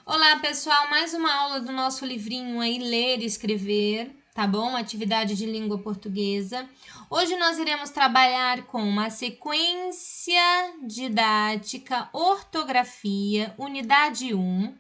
Olá, pessoal, mais uma aula do nosso livrinho aí, Ler e Escrever, tá bom? Atividade de língua portuguesa. Hoje nós iremos trabalhar com uma sequência didática, ortografia, unidade 1,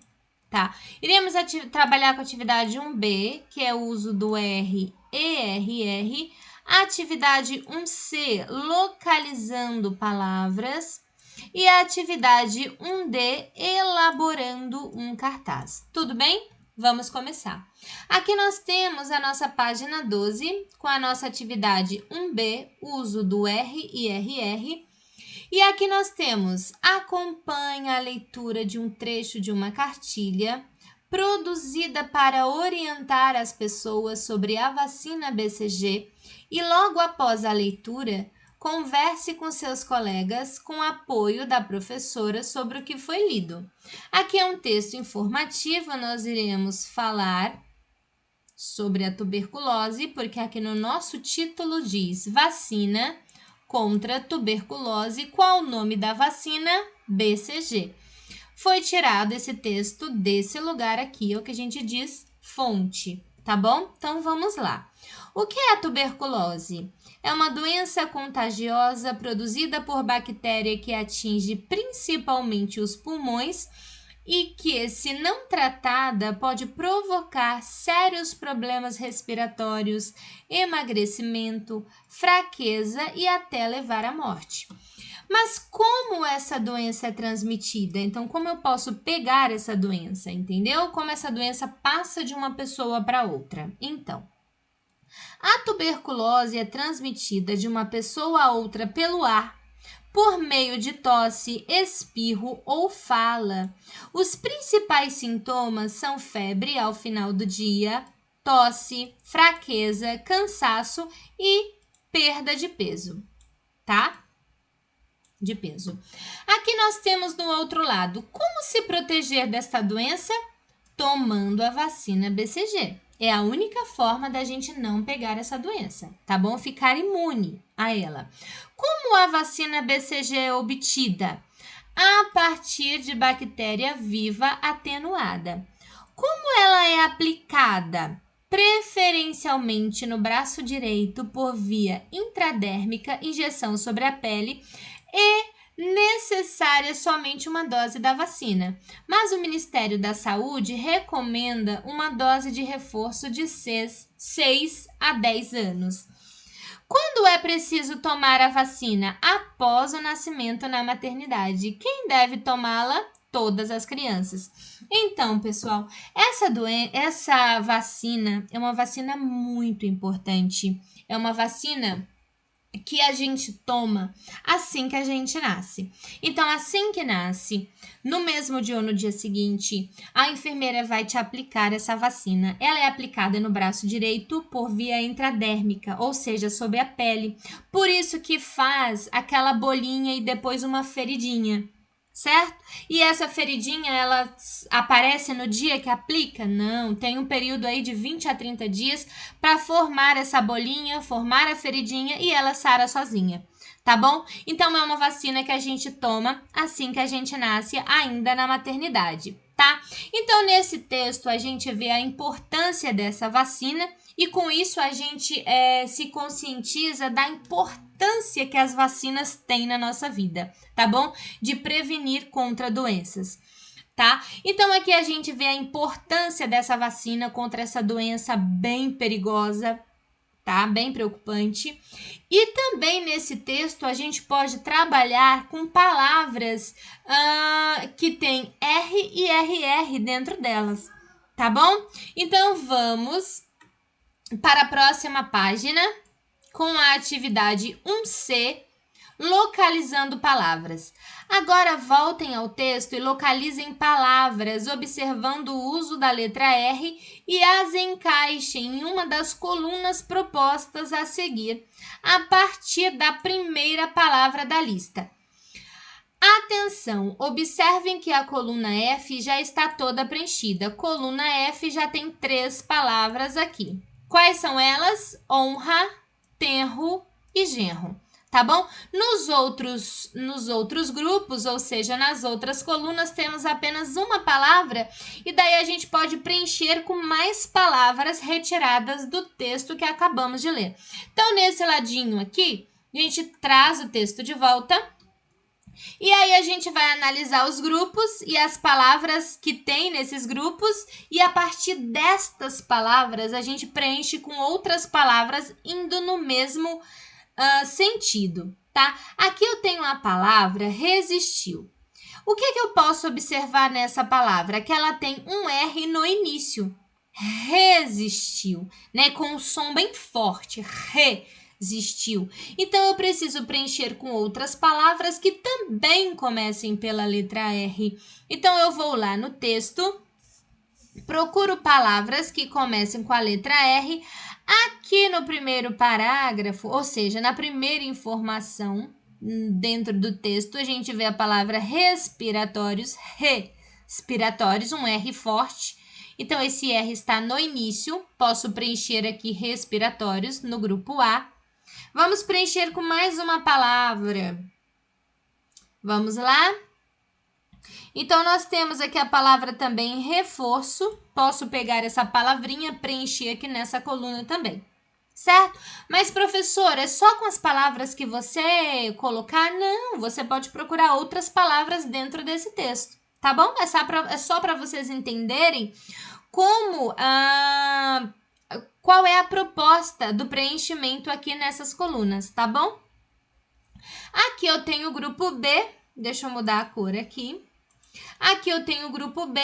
tá? Iremos trabalhar com a atividade 1B, que é o uso do R e RR, atividade 1C, localizando palavras, e a atividade 1D, elaborando um cartaz. Tudo bem? Vamos começar. Aqui nós temos a nossa página 12, com a nossa atividade 1B, uso do R e RR. E aqui nós temos: acompanhe a leitura de um trecho de uma cartilha produzida para orientar as pessoas sobre a vacina BCG e logo após a leitura, converse com seus colegas com apoio da professora sobre o que foi lido. Aqui é um texto informativo, nós iremos falar sobre a tuberculose, porque aqui no nosso título diz vacina contra tuberculose. Qual o nome da vacina? BCG. Foi tirado esse texto desse lugar aqui, é o que a gente diz fonte, tá bom? Então vamos lá. O que é a tuberculose? É uma doença contagiosa produzida por bactéria que atinge principalmente os pulmões e que, se não tratada, pode provocar sérios problemas respiratórios, emagrecimento, fraqueza e até levar à morte. Mas como essa doença é transmitida? Então, como eu posso pegar essa doença, entendeu? Como essa doença passa de uma pessoa para outra? Então, a tuberculose é transmitida de uma pessoa a outra pelo ar, por meio de tosse, espirro ou fala. Os principais sintomas são febre ao final do dia, tosse, fraqueza, cansaço e perda de peso, tá? De peso. Aqui nós temos no outro lado, como se proteger desta doença? Tomando a vacina BCG. É a única forma da gente não pegar essa doença, tá bom? Ficar imune a ela. Como a vacina BCG é obtida? A partir de bactéria viva atenuada. Como ela é aplicada? Preferencialmente no braço direito por via intradérmica, injeção sobre a pele, e necessária somente uma dose da vacina, mas o Ministério da Saúde recomenda uma dose de reforço de 6 a 10 anos. Quando é preciso tomar a vacina? Após o nascimento na maternidade. Quem deve tomá-la? Todas as crianças. Então, pessoal, essa vacina é uma vacina muito importante. É uma vacina que a gente toma assim que a gente nasce. Então, assim que nasce, no mesmo dia ou no dia seguinte, a enfermeira vai te aplicar essa vacina. Ela é aplicada no braço direito por via intradérmica, ou seja, sob a pele. Por isso que faz aquela bolinha e depois uma feridinha, certo? E essa feridinha, ela aparece no dia que aplica? Não, tem um período aí de 20 a 30 dias para formar essa bolinha, formar a feridinha e ela sara sozinha, tá bom? Então, é uma vacina que a gente toma assim que a gente nasce, ainda na maternidade, tá? Então, nesse texto, a gente vê a importância dessa vacina e, com isso, a gente se conscientiza da importância que as vacinas têm na nossa vida, tá bom? De prevenir contra doenças, tá? Então, aqui a gente vê a importância dessa vacina contra essa doença bem perigosa, tá? Bem preocupante. E também nesse texto a gente pode trabalhar com palavras que tem R e RR dentro delas, tá bom? Então, vamos para a próxima página com a atividade 1C, localizando palavras. Agora voltem ao texto e localizem palavras, observando o uso da letra R e as encaixem em uma das colunas propostas a seguir, a partir da primeira palavra da lista. Atenção, observem que a coluna F já está toda preenchida. Coluna F já tem 3 palavras aqui. Quais são elas? Honra, tenro e genro. tá bom? Nos outros grupos, ou seja, nas outras colunas, temos apenas uma palavra e daí a gente pode preencher com mais palavras retiradas do texto que acabamos de ler. Então, nesse ladinho aqui, a gente traz o texto de volta e aí a gente vai analisar os grupos e as palavras que tem nesses grupos e a partir destas palavras a gente preenche com outras palavras indo no mesmo sentido, tá? Aqui eu tenho a palavra resistiu. O que eu posso observar nessa palavra? Que ela tem um R no início. Resistiu, né? Com um som bem forte. Resistiu. Então, eu preciso preencher com outras palavras que também comecem pela letra R. Então, eu vou lá no texto, procuro palavras que comecem com a letra R. Aqui no primeiro parágrafo, ou seja, na primeira informação dentro do texto, a gente vê a palavra respiratórios, um R forte. Então, esse R está no início, posso preencher aqui respiratórios no grupo A. Vamos preencher com mais uma palavra. Vamos lá? Então, nós temos aqui a palavra também reforço. Posso pegar essa palavrinha, preencher aqui nessa coluna também, certo? Mas, professora, é só com as palavras que você colocar? Não, você pode procurar outras palavras dentro desse texto, tá bom? É só para vocês entenderem como, qual é a proposta do preenchimento aqui nessas colunas, tá bom? Aqui eu tenho o grupo B, deixa eu mudar a cor aqui. Aqui eu tenho o grupo B,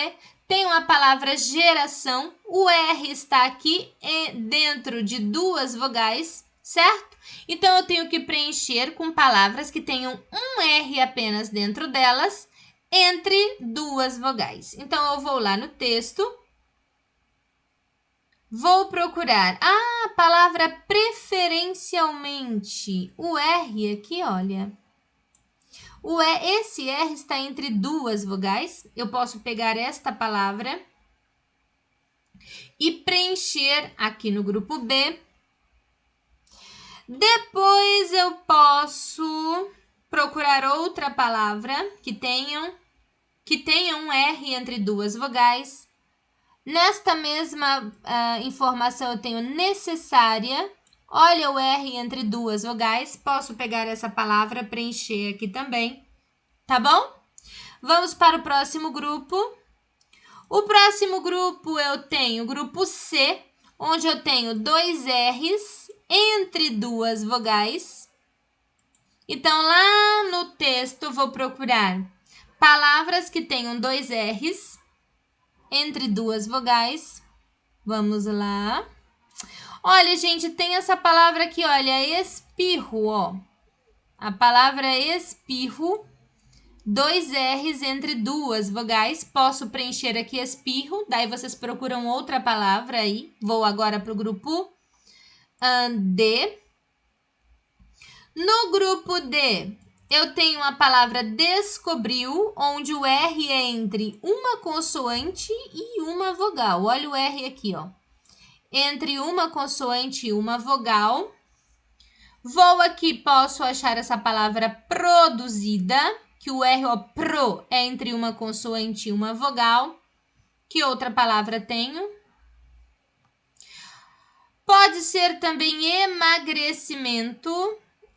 tenho a palavra geração, o R está aqui dentro de duas vogais, certo? Então, eu tenho que preencher com palavras que tenham um R apenas dentro delas, entre duas vogais. Então, eu vou lá no texto, vou procurar a palavra preferencialmente, o R aqui, olha. Esse R está entre duas vogais. Eu posso pegar esta palavra e preencher aqui no grupo B. Depois eu posso procurar outra palavra que tenha um R entre duas vogais. Nesta mesma informação eu tenho necessária. Olha o R entre duas vogais. Posso pegar essa palavra, preencher aqui também. Tá bom? Vamos para o próximo grupo. O próximo grupo eu tenho o grupo C, onde eu tenho dois R's entre duas vogais. Então, lá no texto, eu vou procurar palavras que tenham dois R's entre duas vogais. Vamos lá. Olha, gente, tem essa palavra aqui, olha, espirro, ó. A palavra espirro, dois R's entre duas vogais. Posso preencher aqui espirro, daí vocês procuram outra palavra aí. Vou agora para o grupo D. No grupo D, eu tenho a palavra descobriu, onde o R é entre uma consoante e uma vogal. Olha o R aqui, ó. Entre uma consoante e uma vogal. Vou aqui, posso achar essa palavra produzida, que o R, ó, pro, é entre uma consoante e uma vogal. Que outra palavra tenho? Pode ser também emagrecimento.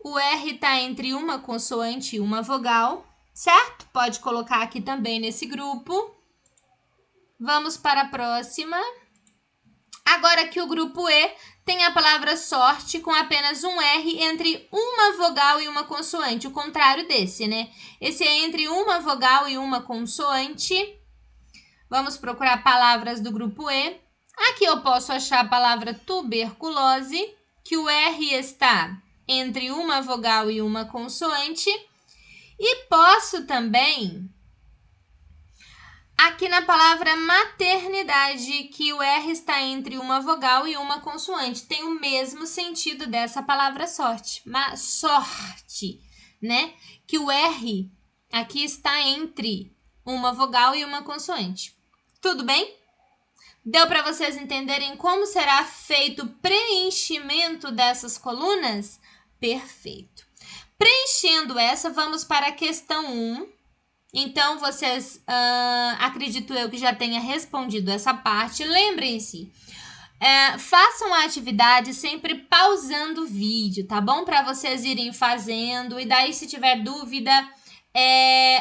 O R está entre uma consoante e uma vogal, certo? Pode colocar aqui também nesse grupo. Vamos para a próxima. Agora aqui o grupo E tem a palavra sorte com apenas um R entre uma vogal e uma consoante. O contrário desse, né? Esse é entre uma vogal e uma consoante. Vamos procurar palavras do grupo E. Aqui eu posso achar a palavra tuberculose, que o R está entre uma vogal e uma consoante. E posso também, aqui na palavra maternidade, que o R está entre uma vogal e uma consoante. Tem o mesmo sentido dessa palavra sorte. Sorte, né? Que o R aqui está entre uma vogal e uma consoante. Tudo bem? Deu para vocês entenderem como será feito o preenchimento dessas colunas? Perfeito. Preenchendo essa, vamos para a questão 1. Então, vocês, acredito eu que já tenha respondido essa parte. Lembrem-se, façam a atividade sempre pausando o vídeo, tá bom? Para vocês irem fazendo. E daí, se tiver dúvida,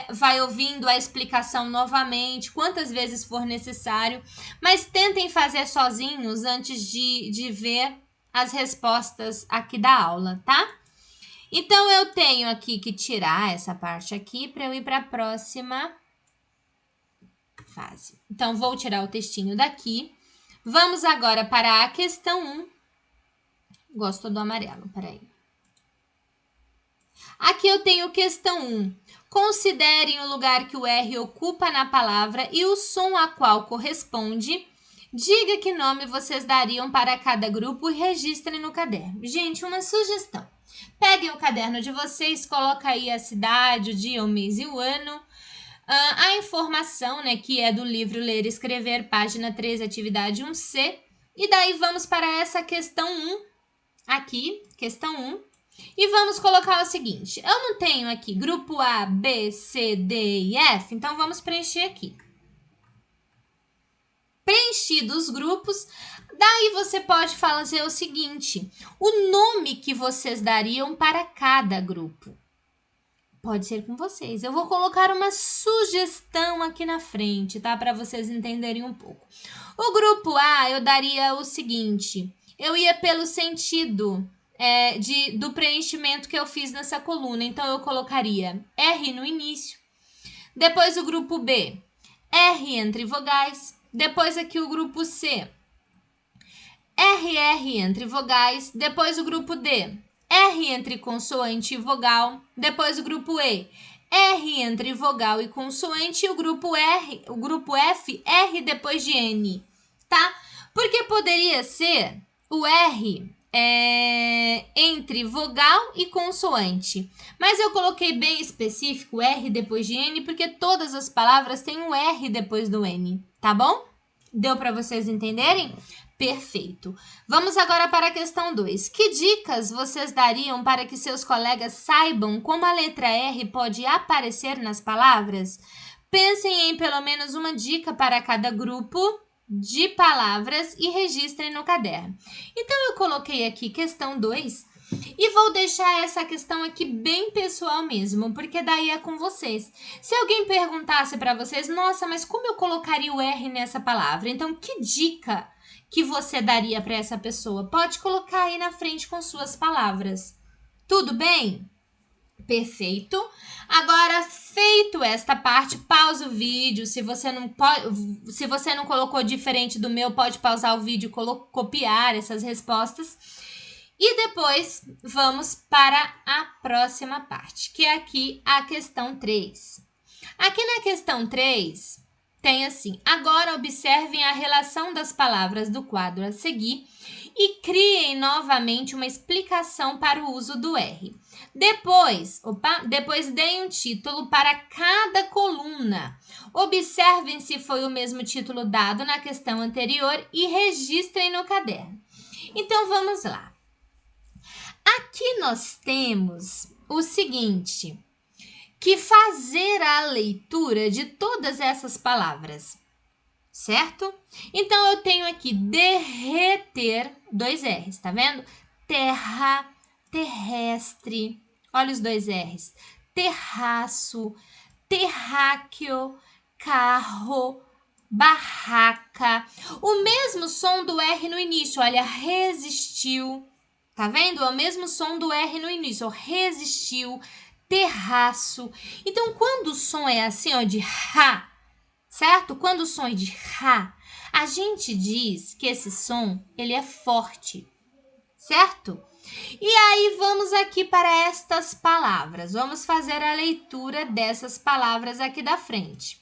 vai ouvindo a explicação novamente, quantas vezes for necessário. Mas tentem fazer sozinhos antes de ver as respostas aqui da aula, tá? Então, eu tenho aqui que tirar essa parte aqui para eu ir para a próxima fase. Então, vou tirar o textinho daqui. Vamos agora para a questão 1. Gosto do amarelo, peraí. Aqui eu tenho questão 1. Considerem o lugar que o R ocupa na palavra e o som a qual corresponde. Diga que nome vocês dariam para cada grupo e registrem no caderno. Gente, uma sugestão. Peguem o caderno de vocês, coloca aí a cidade, o dia, o mês e o ano. A informação, né, que é do livro Ler e Escrever, página 13, atividade 1C. E daí vamos para essa questão 1, aqui, questão 1. E vamos colocar o seguinte, eu não tenho aqui grupo A, B, C, D e F, então vamos preencher aqui. Preenchidos os grupos, daí você pode fazer o seguinte, o nome que vocês dariam para cada grupo. Pode ser com vocês. Eu vou colocar uma sugestão aqui na frente, tá? Para vocês entenderem um pouco. O grupo A, eu daria o seguinte, eu ia pelo sentido do preenchimento que eu fiz nessa coluna. Então, eu colocaria R no início. Depois, o grupo B, R entre vogais. Depois, aqui, o grupo C, R entre vogais. Depois, o grupo D, R entre consoante e vogal. Depois, o grupo E, R entre vogal e consoante. E o grupo F, R depois de N, tá? Porque poderia ser o R entre vogal e consoante. Mas eu coloquei bem específico R depois de N, porque todas as palavras têm um R depois do N, tá bom? Deu para vocês entenderem? Perfeito. Vamos agora para a questão 2. Que dicas vocês dariam para que seus colegas saibam como a letra R pode aparecer nas palavras? Pensem em pelo menos uma dica para cada grupo de palavras e registrem no caderno. Então, eu coloquei aqui questão 2 e vou deixar essa questão aqui bem pessoal mesmo, porque daí é com vocês. Se alguém perguntasse para vocês, nossa, mas como eu colocaria o R nessa palavra? Então, que dica que você daria para essa pessoa? Pode colocar aí na frente com suas palavras. Tudo bem? Perfeito. Agora, feito esta parte, pausa o vídeo. Se você não colocou diferente do meu, pode pausar o vídeo e copiar essas respostas. E depois, vamos para a próxima parte, que é aqui a questão 3. Aqui na questão 3, tem assim, agora observem a relação das palavras do quadro a seguir e criem novamente uma explicação para o uso do R. Depois deem um título para cada coluna. Observem se foi o mesmo título dado na questão anterior e registrem no caderno. Então, vamos lá. Aqui nós temos o seguinte, que fazer a leitura de todas essas palavras, certo? Então, eu tenho aqui derreter, 2 R's, tá vendo? Terra, terrestre, olha os 2 R's, terraço, terráqueo, carro, barraca. O mesmo som do R no início, olha, resistiu, tá vendo? É o mesmo som do R no início, ó, resistiu, terraço. Então, quando o som é assim, ó, de Rá, certo? Quando o som é de Rá, a gente diz que esse som, ele é forte, certo? E aí, vamos aqui para estas palavras. Vamos fazer a leitura dessas palavras aqui da frente.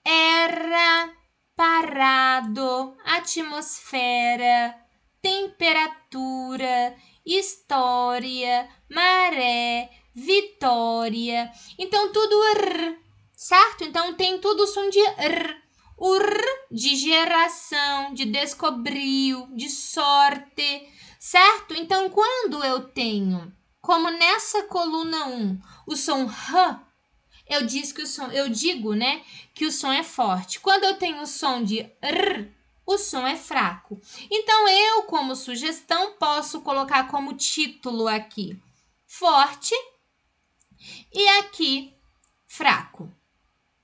Era, parado, atmosfera, temperatura, história, maré, vitória. Então, tudo R, certo? Então, tem tudo o som de R. O R de geração, de descobriu, de sorte, certo? Então, quando eu tenho como nessa coluna 1, o som R, eu digo, né, que o som é forte. Quando eu tenho o som de R, o som é fraco. Então, eu, como sugestão, posso colocar como título aqui forte e aqui fraco.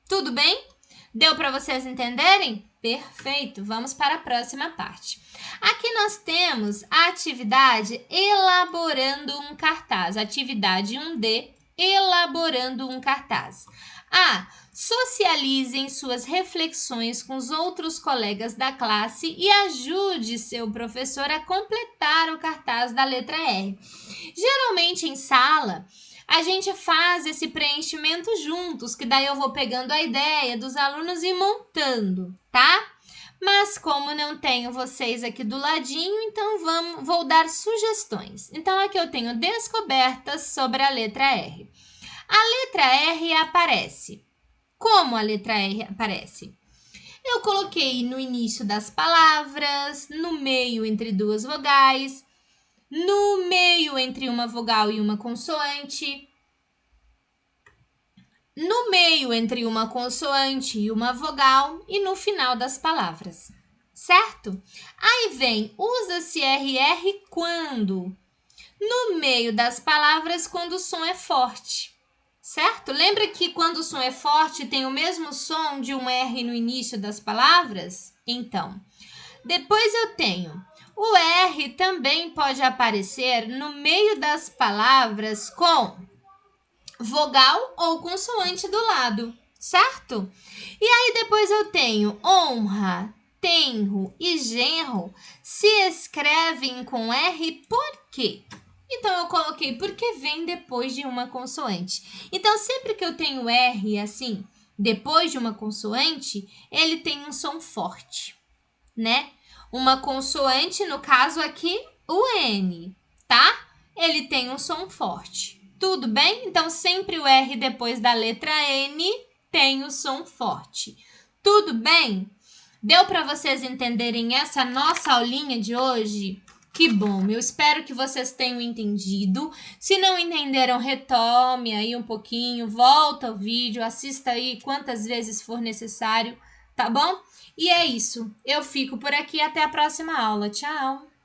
Tudo bem? Deu para vocês entenderem? Perfeito! Vamos para a próxima parte. Aqui nós temos a atividade elaborando um cartaz. Atividade 1D, elaborando um cartaz. A. Socializem suas reflexões com os outros colegas da classe e ajude seu professor a completar o cartaz da letra R. Geralmente em sala, a gente faz esse preenchimento juntos, que daí eu vou pegando a ideia dos alunos e montando, tá? Mas como não tenho vocês aqui do ladinho, então vou dar sugestões. Então aqui eu tenho descobertas sobre a letra R. A letra R aparece. Como a letra R aparece? Eu coloquei no início das palavras, no meio entre duas vogais, no meio entre uma vogal e uma consoante, no meio entre uma consoante e uma vogal e no final das palavras, certo? Aí vem, usa-se RR quando? No meio das palavras, quando o som é forte, certo? Lembra que quando o som é forte tem o mesmo som de um R no início das palavras? Então, depois eu tenho o R também pode aparecer no meio das palavras com vogal ou consoante do lado, certo? E aí depois eu tenho honra, tenro e genro se escrevem com R por quê? Então eu coloquei porque vem depois de uma consoante. Então sempre que eu tenho R assim, depois de uma consoante, ele tem um som forte, né? Uma consoante, no caso aqui, o N, tá? Ele tem um som forte. Tudo bem? Então, sempre o R depois da letra N tem o som forte. Tudo bem? Deu para vocês entenderem essa nossa aulinha de hoje? Que bom! Eu espero que vocês tenham entendido. Se não entenderam, retome aí um pouquinho, volta ao vídeo, assista aí quantas vezes for necessário, tá bom? E é isso. Eu fico por aqui. Até a próxima aula. Tchau!